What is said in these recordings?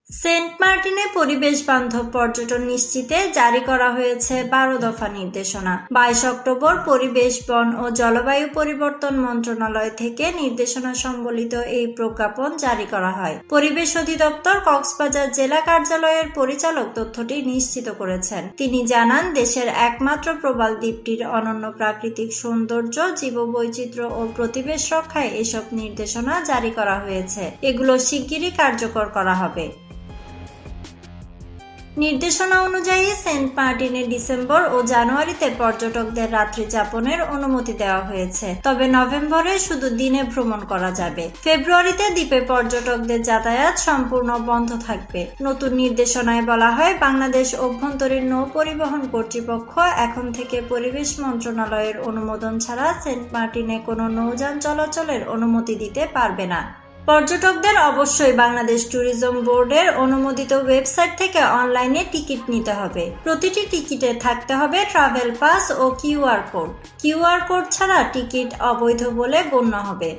Saint মার্টিনে পরিবেশ বান্ধব পর্যটন নিশ্চিতে জারি করা হয়েছে 12 দফা নির্দেশনা। 22 অক্টোবর পরিবেশ, বন ও জলবায়ু পরিবর্তন মন্ত্রণালয় থেকে নির্দেশনা সম্বলিত এই প্রজ্ঞাপন জারি করা হয়। পরিবেশ অধিদপ্তর কক্সবাজার জেলা কার্যালয়ের পরিচালক তথ্যটি নিশ্চিত করেছেন। তিনি জানান, দেশের একমাত্র প্রবাল দ্বীপটির অনন্য প্রাকৃতিক সৌন্দর্য, জীববৈচিত্র্য ও পরিবেশ রক্ষায় এসব নির্দেশনা জারি করা হয়েছে। এগুলো শিগগিরই কার্যকর করা হবে। নির্দেশনা অনুযায়ী সেন্ট মার্টিনে ডিসেম্বর ও জানুয়ারিতে পর্যটকদের রাত্রি যাপনের অনুমতি দেওয়া হয়েছে, তবে নভেম্বরে শুধু দিনে ভ্রমণ করা যাবে। ফেব্রুয়ারিতে দ্বীপে পর্যটকদের যাতায়াত সম্পূর্ণ বন্ধ থাকবে। নতুন নির্দেশনায় বলা হয়, বাংলাদেশ অভ্যন্তরীণ নৌ পরিবহন কর্তৃপক্ষ এখন থেকে পরিবেশ মন্ত্রণালয়ের অনুমোদন ছাড়া সেন্ট মার্টিনে কোনো নৌযান চলাচলের অনুমতি দিতে পারবে না। পর্যটকদের অবশ্যই বাংলাদেশ ট্যুরিজম বোর্ডের অনুমোদিত ওয়েবসাইট থেকে অনলাইনে টিকিট নিতে হবে। প্রতিটি টিকিটে থাকতে হবে ট্রাভেল পাস ও কিউআর কোড। কিউআর কোড ছাড়া টিকিট অবৈধ বলে গণ্য হবে।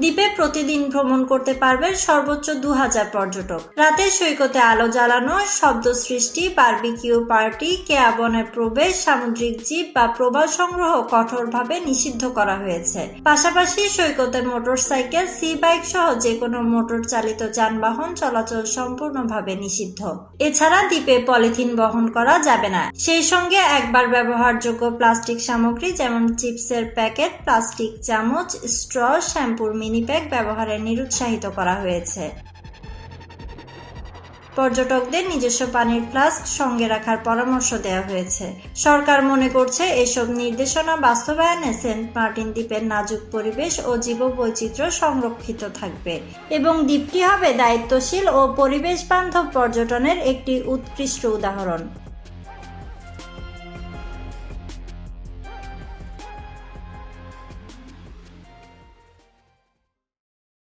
দ্বীপে প্রতিদিন ভ্রমণ করতে পারবেন সর্বোচ্চ 2000 পর্যটক। রাতে সৈকতে আলো জ্বালানো, শব্দ সৃষ্টি, বারবিকিউ পার্টি, কেয়াবনে প্রবেশ, সামুদ্রিক জীব বা প্রবাল সংগ্রহ কঠোরভাবে নিষিদ্ধ করা হয়েছে। পাশাপাশি সৈকতে মোটরসাইকেল, সি বাইক সহ যে কোনো মোটর চালিত যানবাহন চলাচল সম্পূর্ণভাবে নিষিদ্ধ। এছাড়া দ্বীপে পলিথিন বহন করা যাবে না। সেই সঙ্গে একবার ব্যবহারযোগ্য প্লাস্টিক সামগ্রী যেমন চিপসের প্যাকেট, প্লাস্টিক চামচ, স্ট্র, শ্যাম্পুর মিনি প্যাক ব্যবহারে নিরুৎসাহিত করা হয়েছে। পর্যটকদের নিজস্ব পানির ফ্লাস্ক সঙ্গে রাখার পরামর্শ দেওয়া হয়েছে। সরকার মনে করছে, এসব নির্দেশনা বাস্তবায়নে সেন্ট মার্টিন দ্বীপের নাজুক পরিবেশ ও জীববৈচিত্র্য সংরক্ষিত থাকবে এবং দ্বীপটি হবে দায়িত্বশীল ও পরিবেশ বান্ধব পর্যটনের একটি উৎকৃষ্ট উদাহরণ।